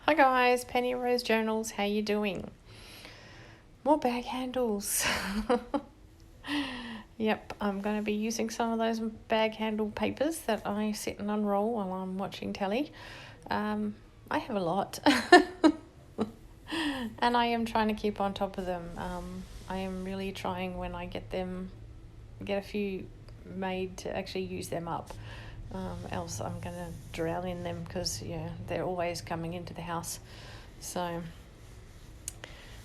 Hi guys, Penny Rose Journals, how you doing? More bag handles. Yep, I'm going to be using some of those bag handle papers that I sit and unroll while I'm watching telly. I have a lot. And I am trying to keep on top of them. I am really trying when I get a few made to actually use them up. Else I'm going to drown in them because they're always coming into the house. So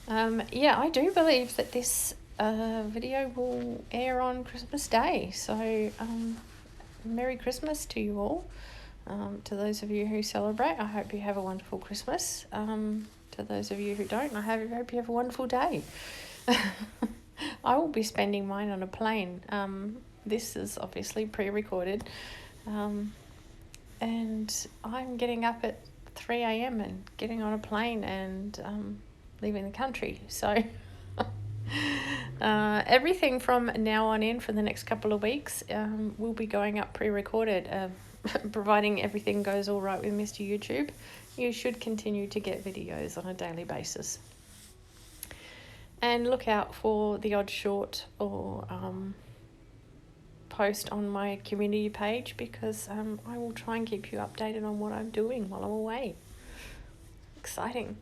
I do believe that this video will air on Christmas Day. So Merry Christmas to you all. To those of you who celebrate, I hope you have a wonderful Christmas. To those of you who don't, I hope you have a wonderful day. I will be spending mine on a plane. This is obviously pre-recorded. And I'm getting up at 3 a.m. and getting on a plane and leaving the country. So everything from now on in for the next couple of weeks will be going up pre-recorded. Providing everything goes all right with Mr. YouTube, you should continue to get videos on a daily basis. And look out for the odd short or post on my community page because I will try and keep you updated on what I'm doing while I'm away. Exciting.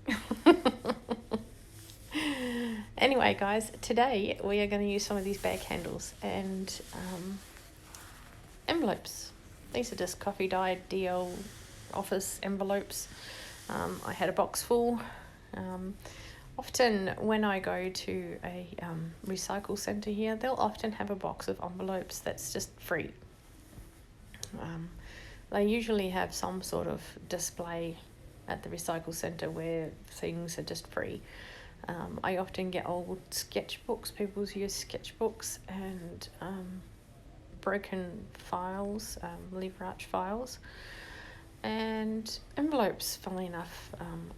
Anyway, guys, today we are going to use some of these bag handles and envelopes. These are just coffee dyed DL office envelopes. I had a box full. Often when I go to a recycle centre here, they'll often have a box of envelopes that's just free. They usually have some sort of display at the recycle centre where things are just free. I often get old sketchbooks. People use sketchbooks and broken files, lever arch files. And envelopes, funnily enough,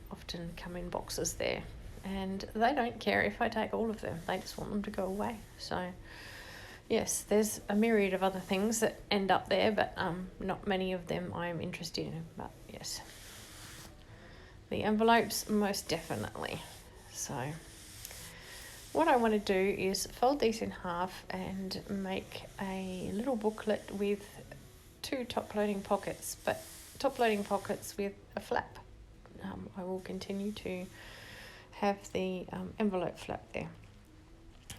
often come in boxes there. And they don't care if I take all of them. They just want them to go away. So, yes, there's a myriad of other things that end up there, but not many of them I'm interested in. But, yes, the envelopes, most definitely. So, what I want to do is fold these in half and make a little booklet with 2 top-loading pockets, but top-loading pockets with a flap. I will continue to have the envelope flap there.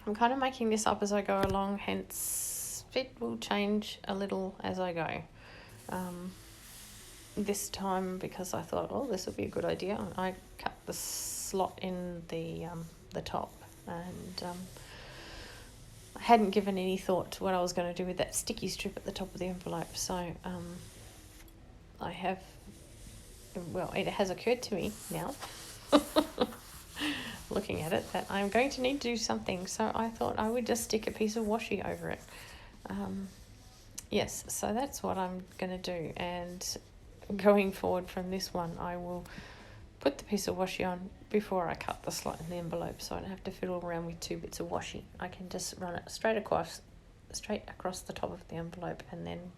I'm kind of making this up as I go along, hence it will change a little as I go. This time, because I thought, this will be a good idea, I cut the slot in the top, and I hadn't given any thought to what I was going to do with that sticky strip at the top of the envelope. So it has occurred to me now, looking at it, that I'm going to need to do something. So I thought I would just stick a piece of washi over it. Yes, so that's what I'm going to do. And going forward from this one, I will put the piece of washi on before I cut the slot in the envelope, so I don't have to fiddle around with 2 bits of washi. I can just run it straight across the top of the envelope, and then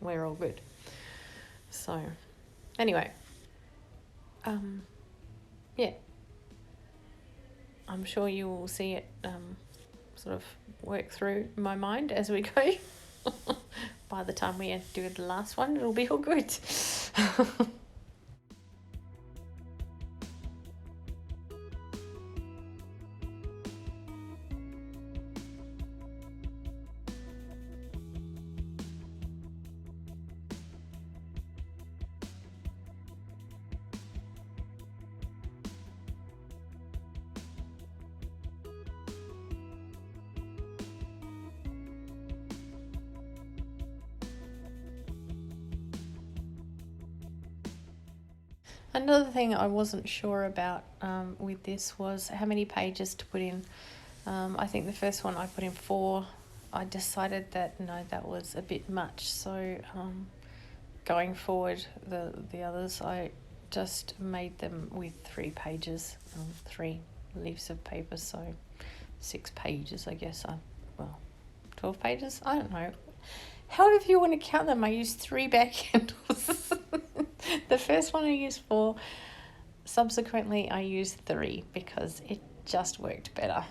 we're all good. So anyway, I'm sure you will see it sort of work through my mind as we go. By the time we do the last one, it'll be all good. Another thing I wasn't sure about with this was how many pages to put in. I think the first one I put in 4. I decided that no, that was a bit much. So going forward, the others, I just made them with 3 pages, 3 leaves of paper, so 6 pages, I guess. 12 pages? I don't know. However you want to count them, I used 3 bag handles. The first one I used 4, subsequently I used 3 because it just worked better.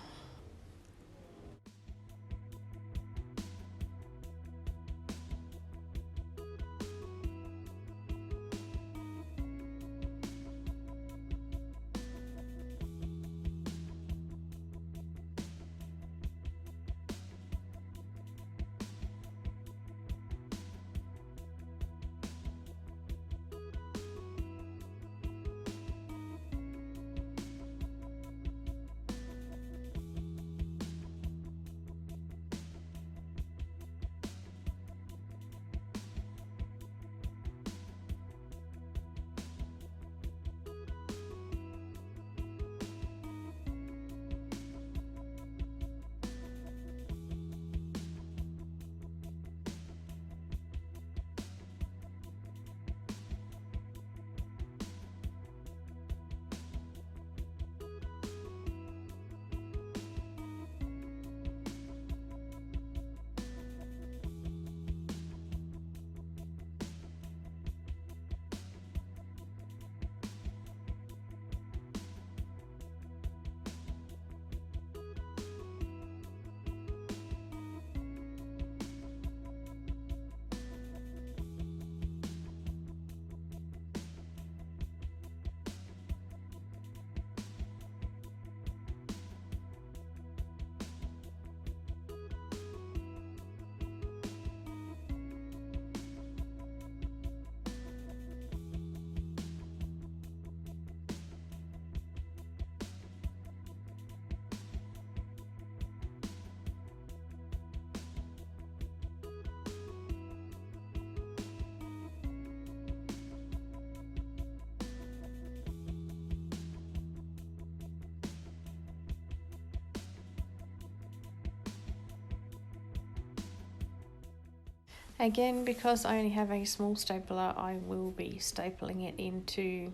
Again, because I only have a small stapler, I will be stapling it into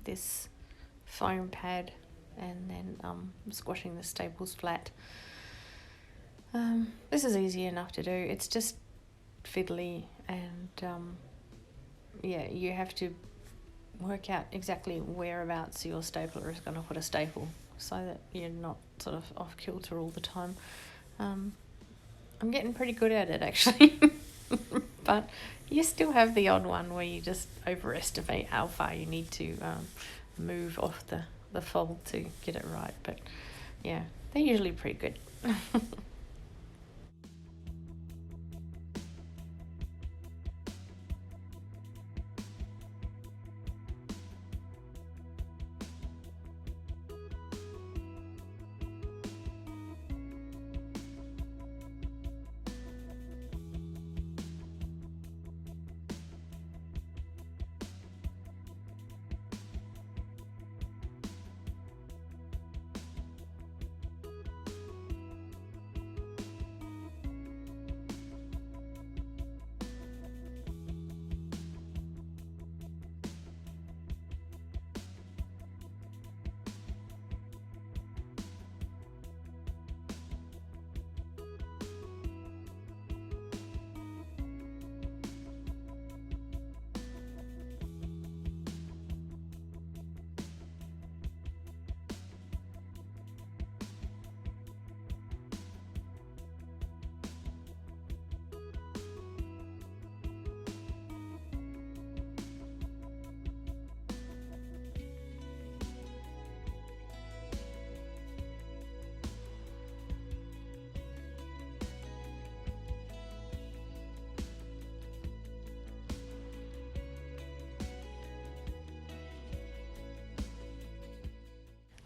this foam pad and then squashing the staples flat. This is easy enough to do. It's just fiddly, and yeah, you have to work out exactly whereabouts your stapler is going to put a staple so that you're not sort of off kilter all the time. I'm getting pretty good at it, actually. But you still have the odd one where you just overestimate how far you need to move off the fold to get it right. But yeah, they're usually pretty good.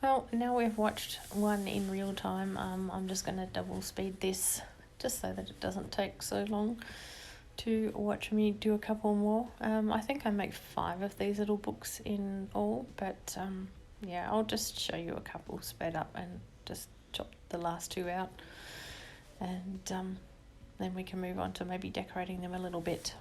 Well, now we've watched one in real time, I'm just going to double speed this just so that it doesn't take so long to watch me do a couple more. I think I make 5 of these little books in all, but yeah, I'll just show you a couple sped up and just chop the last 2 out, and then we can move on to maybe decorating them a little bit.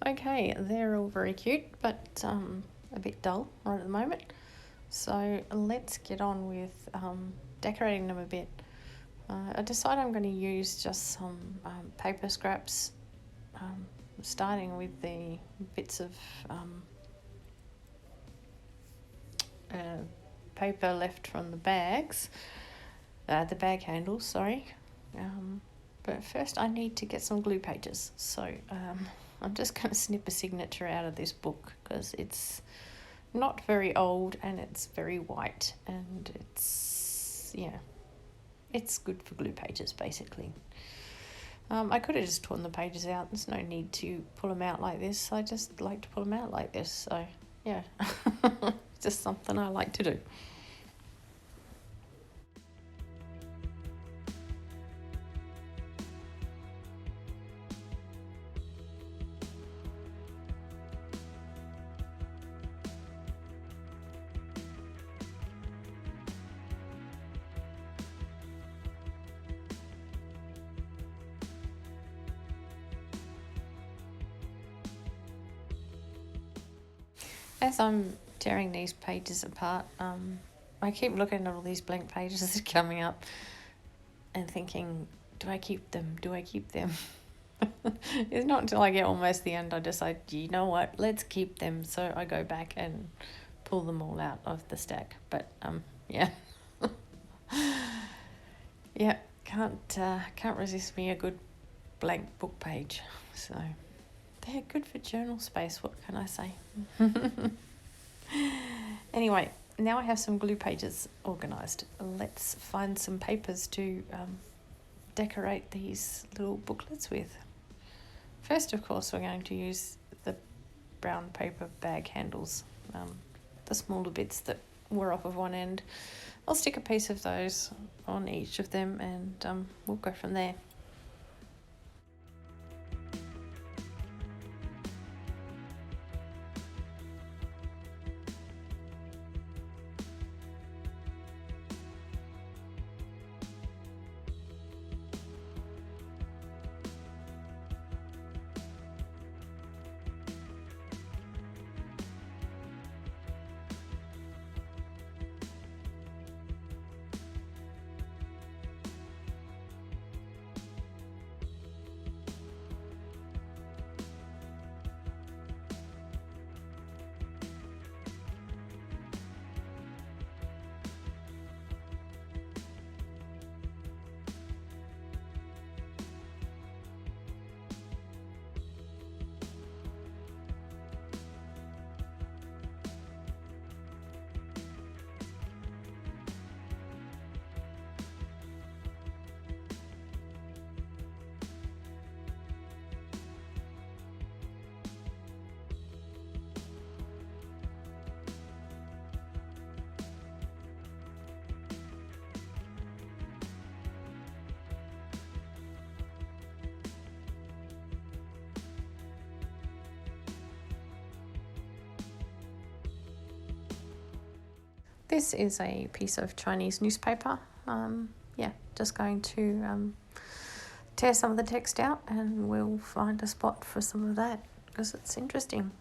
Okay, they're all very cute, but a bit dull right at the moment. So let's get on with decorating them a bit. I decided I'm going to use just some paper scraps, starting with the bits of paper left from the bags, the bag handles, sorry. But first I need to get some glue pages. So I'm just going to snip a signature out of this book because it's not very old and it's very white, and it's good for glue pages basically. I could have just torn the pages out. There's no need to pull them out like this. I just like to pull them out like this. So yeah, just something I like to do. As I'm tearing these pages apart, I keep looking at all these blank pages that are coming up and thinking, do I keep them? Do I keep them? It's not until I get almost the end I decide, you know what, let's keep them. So I go back and pull them all out of the stack. But yeah. Yeah, can't resist me a good blank book page. So they're good for journal space, what can I say? Anyway, now I have some glue pages organised. Let's find some papers to decorate these little booklets with. First, of course, we're going to use the brown paper bag handles, the smaller bits that were off of one end. I'll stick a piece of those on each of them, and we'll go from there. This is a piece of Chinese newspaper. Just going to tear some of the text out, and we'll find a spot for some of that because it's interesting.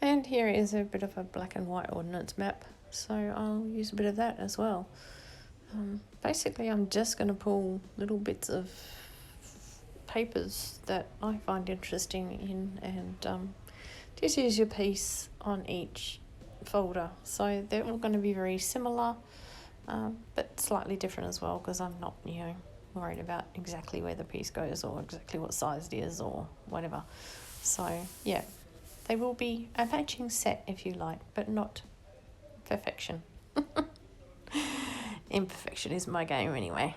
And here is a bit of a black and white ordinance map, so I'll use a bit of that as well. Basically, I'm just going to pull little bits of papers that I find interesting in, and just use your piece on each folder. So they're all going to be very similar, but slightly different as well, because I'm not, worried about exactly where the piece goes or exactly what size it is or whatever. So yeah, they will be a matching set if you like, but not perfection. Imperfection is my game anyway.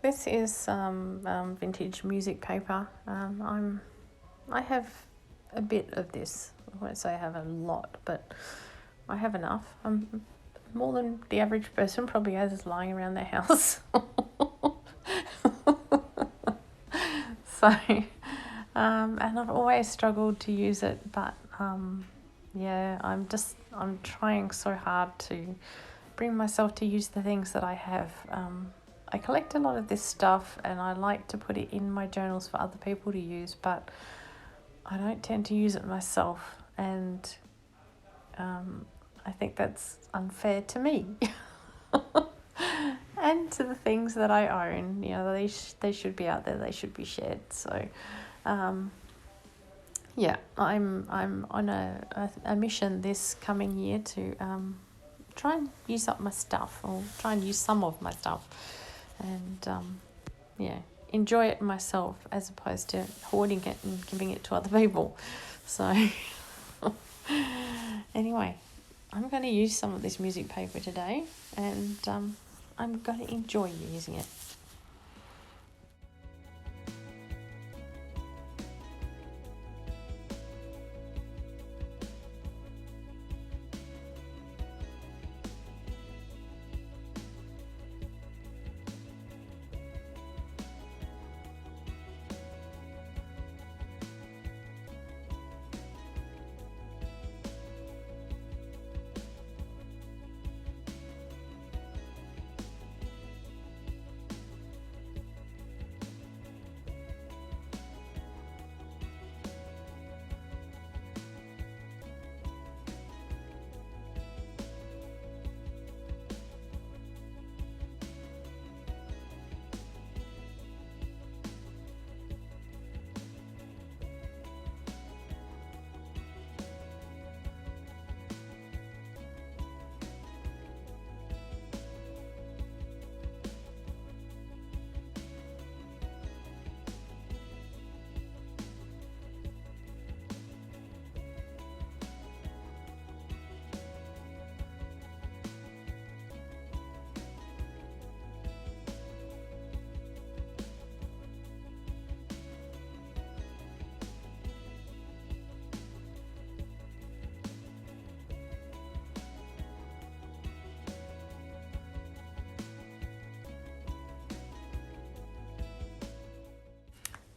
This is some vintage music paper. I have a bit of this. I won't say I have a lot, but I have enough. More than the average person probably has lying around their house. So, and I've always struggled to use it, but yeah, I'm trying so hard to bring myself to use the things that I have. I collect a lot of this stuff and I like to put it in my journals for other people to use, but I don't tend to use it myself, and I think that's unfair to me and to the things that I own. They should be out there, they should be shared. So yeah, I'm on a mission this coming year to try and use up my stuff, or try and use some of my stuff, and enjoy it myself as opposed to hoarding it and giving it to other people. So anyway, I'm going to use some of this music paper today, and I'm going to enjoy using it.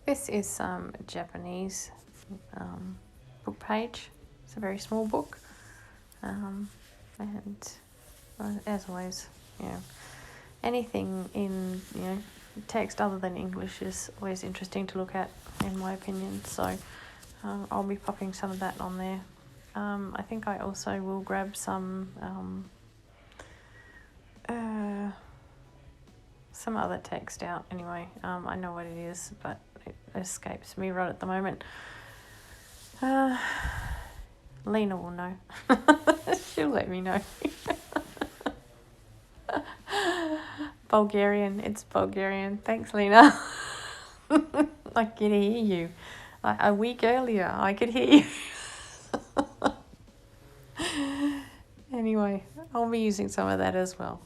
This is a Japanese book page. It's a very small book, and as always, anything in text other than English is always interesting to look at, in my opinion. So I'll be popping some of that on there. I think I also will some other text out anyway. I know what it is, but it escapes me right at the moment. Lena will know. She'll let me know. Bulgarian. It's Bulgarian. Thanks, Lena. I could hear you. A week earlier, I could hear you. Anyway, I'll be using some of that as well.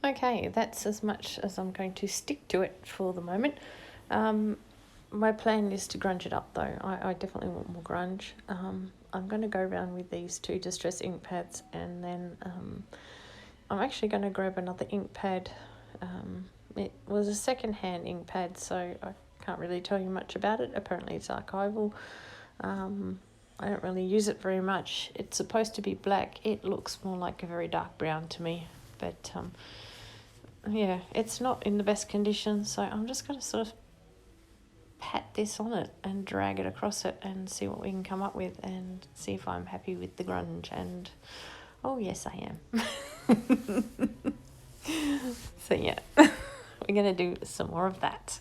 Okay, that's as much as I'm going to stick to it for the moment. My plan is to grunge it up though. I definitely want more grunge. I'm going to go around with these 2 distress ink pads, and then I'm actually going to grab another ink pad. It was a second-hand ink pad, so I can't really tell you much about it. Apparently it's archival. I don't really use it very much. It's supposed to be black. It looks more like a very dark brown to me, but yeah, it's not in the best condition, so I'm just going to sort of pat this on it and drag it across it and see what we can come up with, and see if I'm happy with the grunge. And oh yes, I am. So yeah, we're going to do some more of that.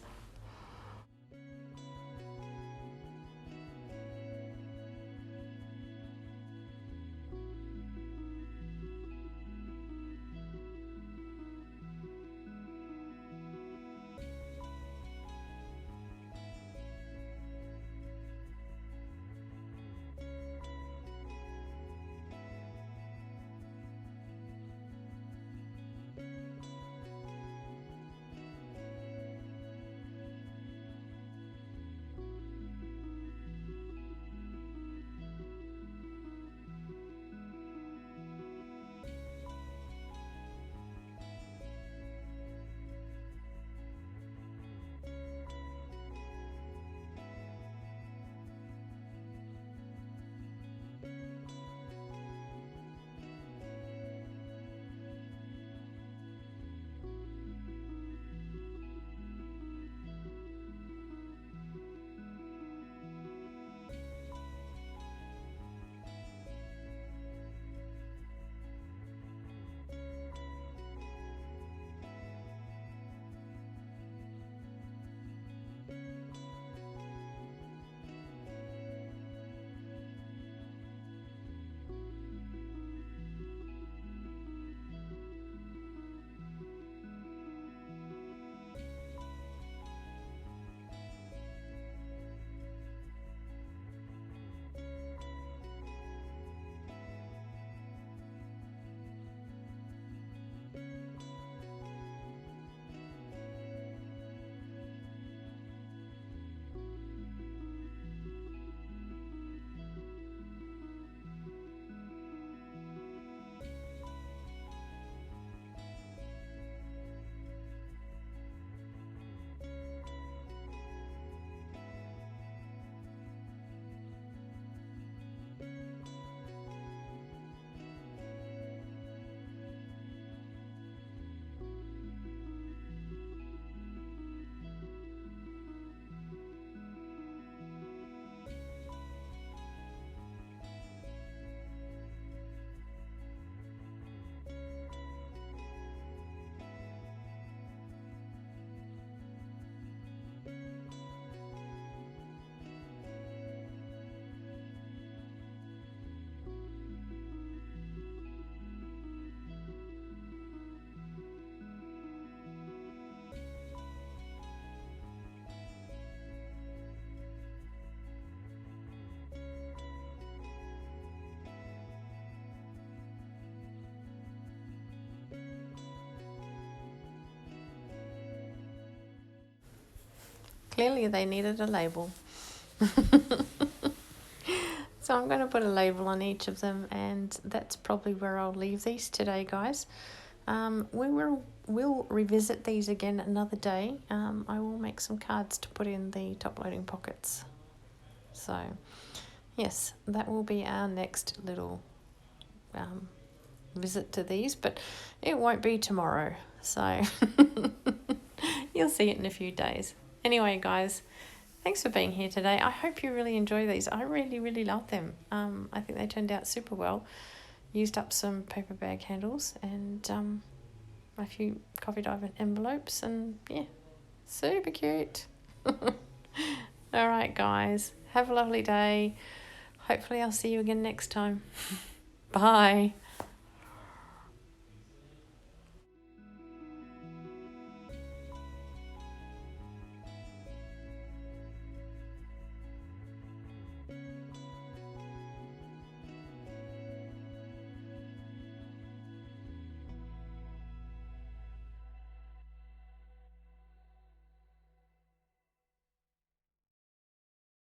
Clearly they needed a label. So I'm going to put a label on each of them, and that's probably where I'll leave these today, guys. We'll revisit these again another day. I will make some cards to put in the top loading pockets. So yes, that will be our next little visit to these, but it won't be tomorrow, so you'll see it in a few days. Anyway, guys, thanks for being here today. I hope you really enjoy these. I really love them. I think they turned out super well. Used up some paper bag handles and a few coffee diamond envelopes, and yeah, super cute. All right, guys, have a lovely day. Hopefully I'll see you again next time. Bye.